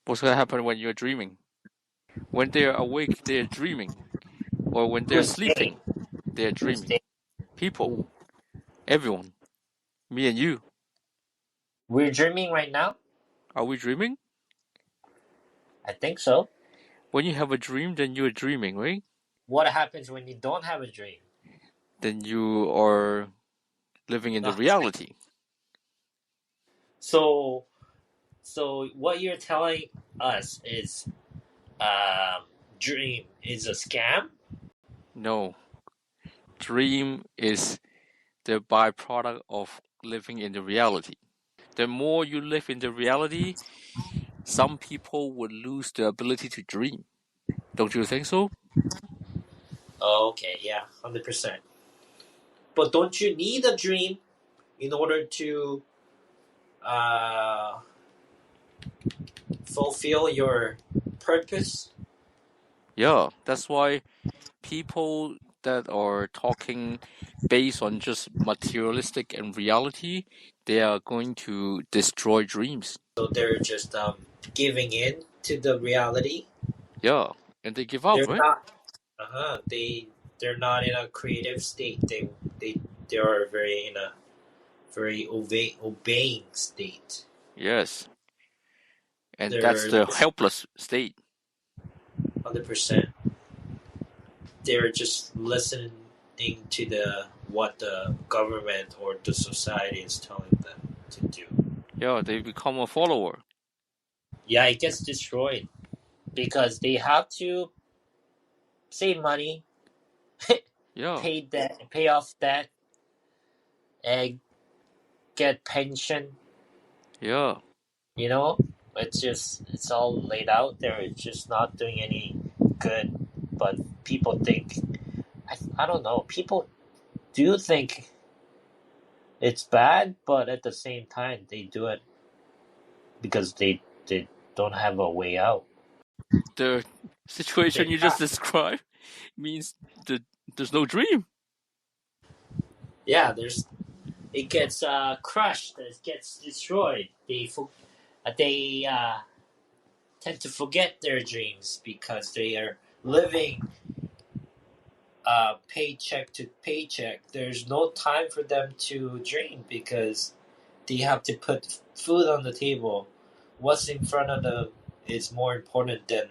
What's going to happen when you're dreaming? When they're awake, they're dreaming. Or when they're Who's they? sleeping, they're Who's dreaming. they? People, everyone, me and you. We're dreaming right now? Are we dreaming? I think so. When you have a dream, then you're dreaming, right? What happens when you don't have a dream? Then you are living in the No. reality. So, so what you're telling us is, dream is a scam? No. Dream is the byproduct of living in the reality. The more you live in the reality, some people would lose the ability to dream. Don't you think so? Oh, okay, yeah, 100%. But don't you need a dream in order to uh, fulfill your purpose? Yeah, that's why people that are talking based on just materialistic and reality, they are going to destroy dreams. So they're just giving in to the reality. Yeah, and they give up, They're right? not. They're not in a creative state. They are very in a very obeying state. Yes, and that's They're the helpless state. 100%. They're just listening to the what the government or the society is telling them to do. Yeah, they become a follower. Yeah, it gets destroyed because they have to save money, Yeah, pay off debt, and get pension. yeah. You know, it's all laid out there. It's just not doing any good. But people think, I don't know. People do think it's bad, but at the same time, they do it because they don't have a way out. The situation They're you just trapped. described means that there's no dream. Yeah, it gets crushed. It gets destroyed. They tend to forget their dreams because they are living paycheck to paycheck. There's no time for them to dream because they have to put food on the table. What's in front of them is more important than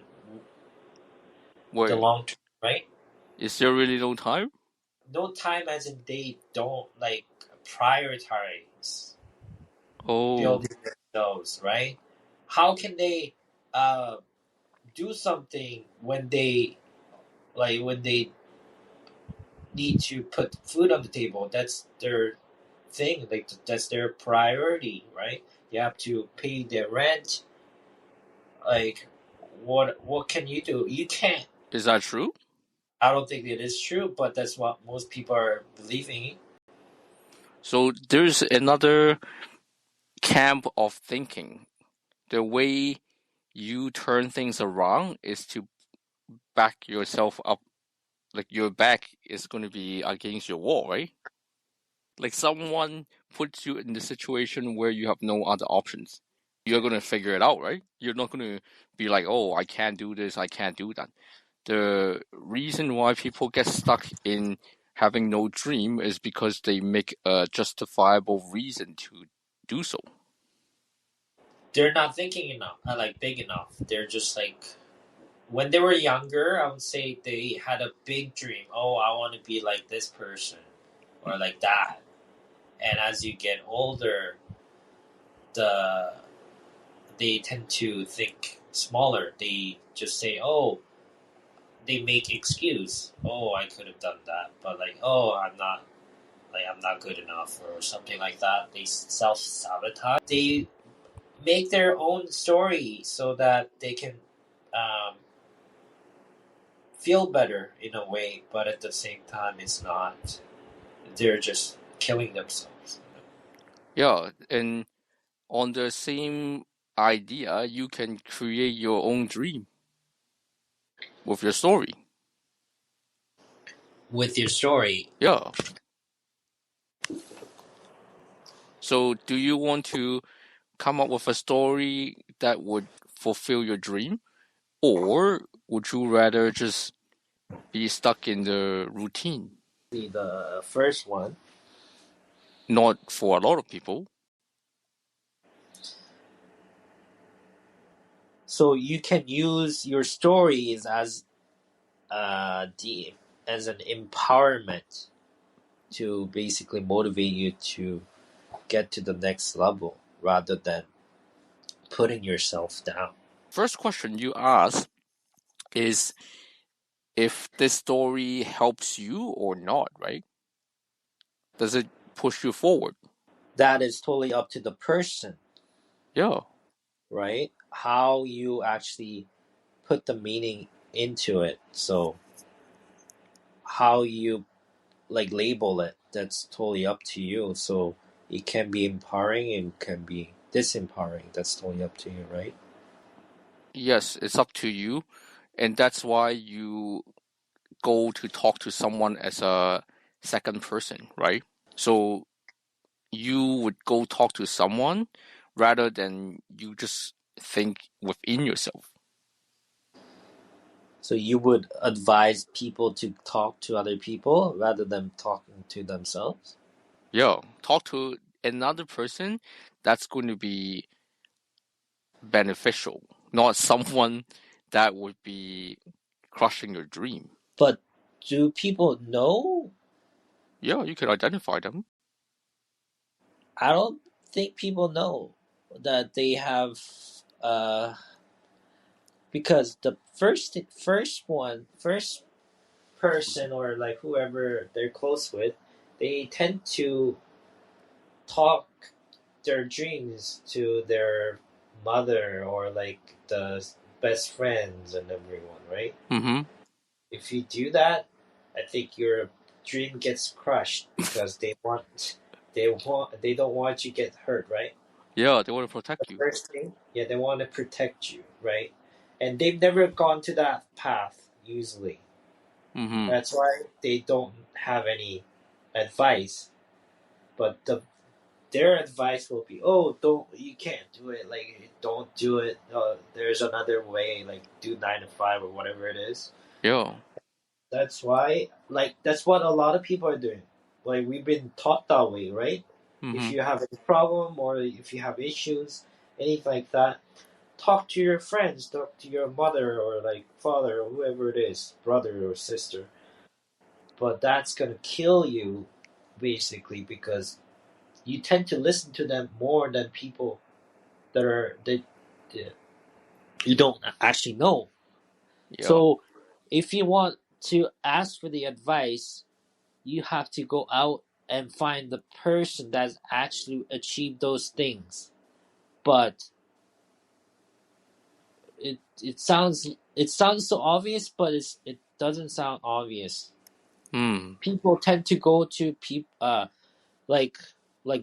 the Wait, long term, right? is there really no time? No time, as in they don't like prioritize Oh, building themselves, right? How can they uh, do something when they need to put food on the table? That's their thing. Like that's their priority, right? You have to pay their rent. Like, what can you do? You can't. is that true? I don't think it is true, but that's what most people are believing. So there's another camp of thinking. The way you turn things around is to back yourself up. Like your back is going to be against your wall, right? Like someone puts you in the situation where you have no other options. You're going to figure it out, right? You're not going to be like, oh, I can't do this, I can't do that. The reason why people get stuck in having no dream is because they make a justifiable reason to do so. They're not thinking enough, like big enough. They're just like when they were younger. I would say they had a big dream. Oh, I want to be like this person or like that. And as you get older, the they tend to think smaller. They just say, "Oh," they make excuse. "Oh, I could have done that," but like, "Oh, I'm not good enough," or something like that. They self sabotage. They make their own story so that they can um, feel better in a way, but at the same time, it's not. They're just killing themselves. Yeah, and on the same idea, you can create your own dream with your story. With your story, Yeah. So, do you want to come up with a story that would fulfill your dream, or would you rather just be stuck in the routine? The first one. Not for a lot of people. So you can use your stories as as an empowerment to basically motivate you to get to the next level rather than putting yourself down. First question you ask is if this story helps you or not, right? Does it push you forward? That is totally up to the person, Yeah. right? How you actually put the meaning into it. So how you like label it, that's totally up to you. So it can be empowering and can be disempowering. That's totally up to you, right? Yes, it's up to you. And that's why you go to talk to someone as a second person, right? So you would go talk to someone rather than you just think within yourself. So you would advise people to talk to other people rather than talking to themselves? Yeah, talk to another person that's going to be beneficial, not someone that would be crushing your dream. But do people know? Yeah, you can identify them. I don't think people know that they have because the first person or like whoever they're close with, they tend to talk their dreams to their mother or like the best friends and everyone, right? Mm-hmm. If you do that, I think your dream gets crushed because they don't want you to get hurt, right? Yeah, they want to The protect you. first thing, yeah, they want to protect you, right? And they've never gone to that path usually. Mm-hmm. That's why they don't have any advice. But their advice will be, oh, don't, you can't do it. Like, don't do it. There's another way. Like, do 9 to 5 or whatever it is. Yeah. That's why, like, that's what a lot of people are doing. Like, we've been taught that way, right? If Mm-hmm. you have a problem or if you have issues, anything like that, talk to your friends, talk to your mother or like father or whoever it is, brother or sister. But that's gonna kill you, basically, because you tend to listen to them more than people that you don't actually know. Yeah. So if you want to ask for the advice, you have to go out and find the person that's actually achieved those things. But it sounds so obvious, but it doesn't sound obvious. Hmm. People tend to go to people like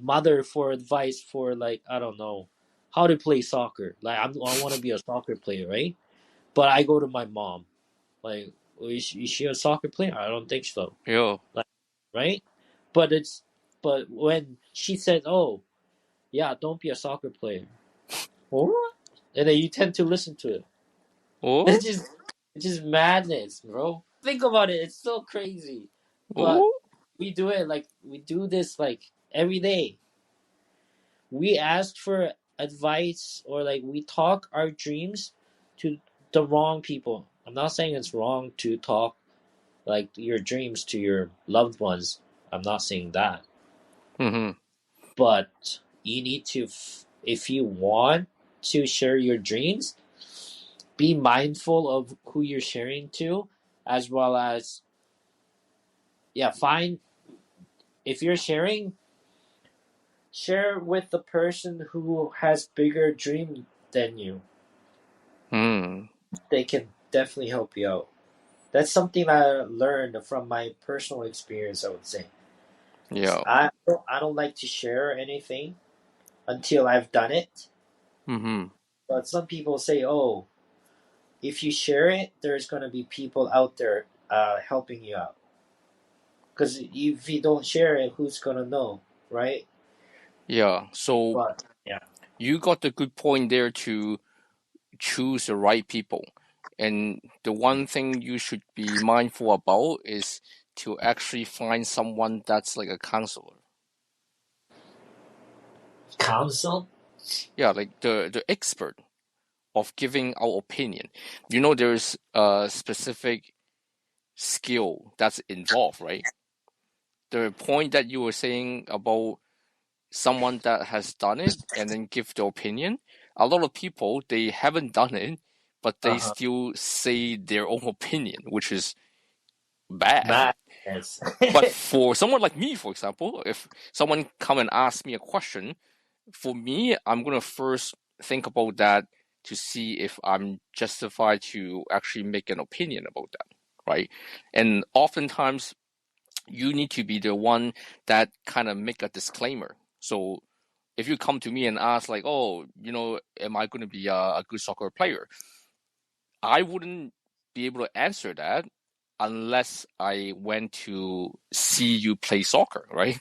mother for advice for like I don't know how to play soccer. Like I want to be a soccer player, right? But I go to my mom. Like, is she a soccer player? I don't think so. Yeah. Like, right? But but when she says, "Oh, yeah, don't be a soccer player," what? And then you tend to listen to it. Oh. It's just madness, bro. Think about it. It's so crazy, but Oh. we do this like every day. We ask for advice or like we talk our dreams to the wrong people. I'm not saying it's wrong to talk like your dreams to your loved ones. I'm not saying that. Mm-hmm. But you need to, if you want to share your dreams, be mindful of who you're sharing to, as well as, yeah, find, if you're sharing, share with the person who has bigger dream than you. Hmm. They can definitely help you out. That's something I learned from my personal experience, I would say. Yeah. I don't like to share anything until I've done it. Mm-hmm. But some people say, oh, if you share it, there's going to be people out there helping you out. Because if you don't share it, who's going to know, right? Yeah. So But, yeah. you got the good point there to choose the right people. And the one thing you should be mindful about is to actually find someone that's like a counselor. Counsel? Yeah, like the expert of giving our opinion. There's a specific skill that's involved, right? The point that you were saying about someone that has done it and then give the opinion, a lot of people, they haven't done it, but they Uh-huh. still say their own opinion, which is bad. Bad. Yes. But for someone like me, for example, if someone come and ask me a question, for me, I'm gonna first think about that to see if I'm justified to actually make an opinion about that, right? And oftentimes, you need to be the one that kind of make a disclaimer. So if you come to me and ask like, oh, am I going to be a good soccer player? I wouldn't be able to answer that unless I went to see you play soccer, right?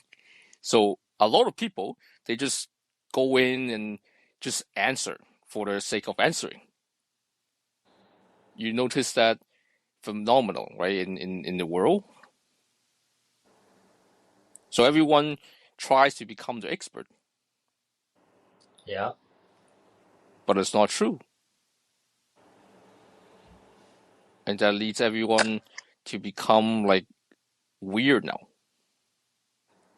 So a lot of people, they just go in and just answer for the sake of answering. You notice that phenomenal, right, in the world. So everyone tries to become the expert, Yeah. but it's not true. And that leads everyone to become like weird now.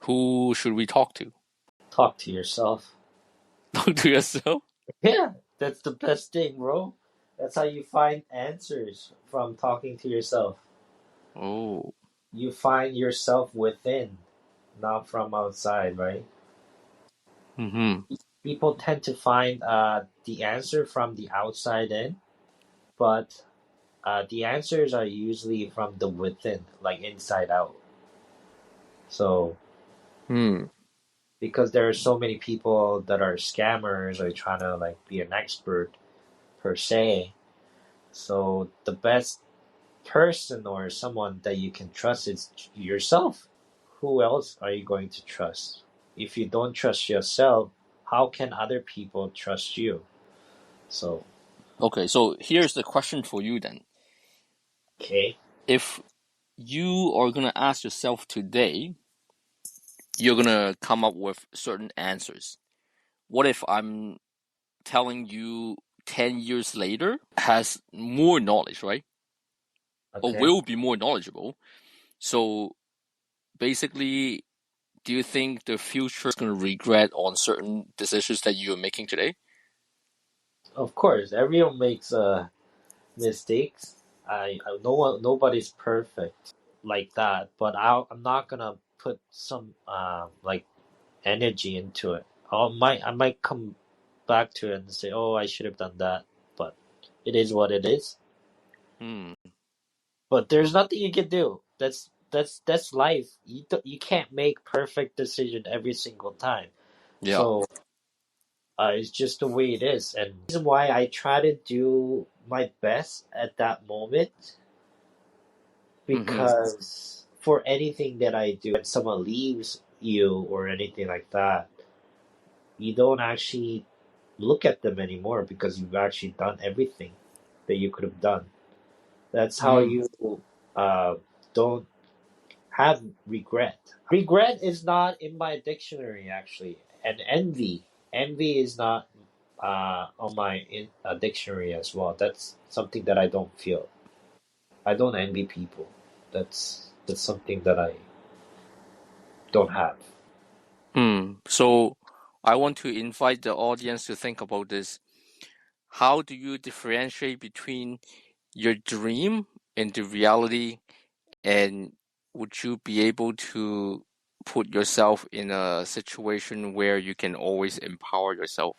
Who should we talk to? Talk to yourself. Talk to yourself? Yeah, that's the best thing, bro. That's how you find answers from talking to yourself. Oh. You find yourself within, not from outside, right? Mm-hmm. People tend to find the answer from the outside in, but the answers are usually from the within, like inside out. So, Hmm. because there are so many people that are scammers or trying to like be an expert per se, so the best person or someone that you can trust is yourself. Who else are you going to trust? If you don't trust yourself, how can other people trust you? So, Okay, so here's the question for you then. okay, If you are gonna ask yourself today, you're gonna come up with certain answers. What if I'm telling you 10 years later has more knowledge, right? Or okay. will be more knowledgeable. So basically, do you think the future is going to regret on certain decisions that you're making today? Of course, everyone makes mistakes. No one, nobody's perfect like that. But I'm not gonna put some like energy into it. I might come back to it and say, oh, I should have done that. But it is what it is. Hmm. But there's nothing you can do. That's life. You can't make perfect decision every single time. Yeah. So it's just the way it is, and the reason why I try to do my best at that moment, Mm-hmm. because for anything that I do, when someone leaves you or anything like that, you don't actually look at them anymore because you've actually done everything that you could have done. That's how Mm. you uh, don't have regret. Regret is not in my dictionary actually, and envy is not on my dictionary as well. That's something that I don't feel. I don't envy people. That's something that I don't have. So I want to invite the audience to think about this. How do you differentiate between your dream and the reality? And would you be able to put yourself in a situation where you can always empower yourself?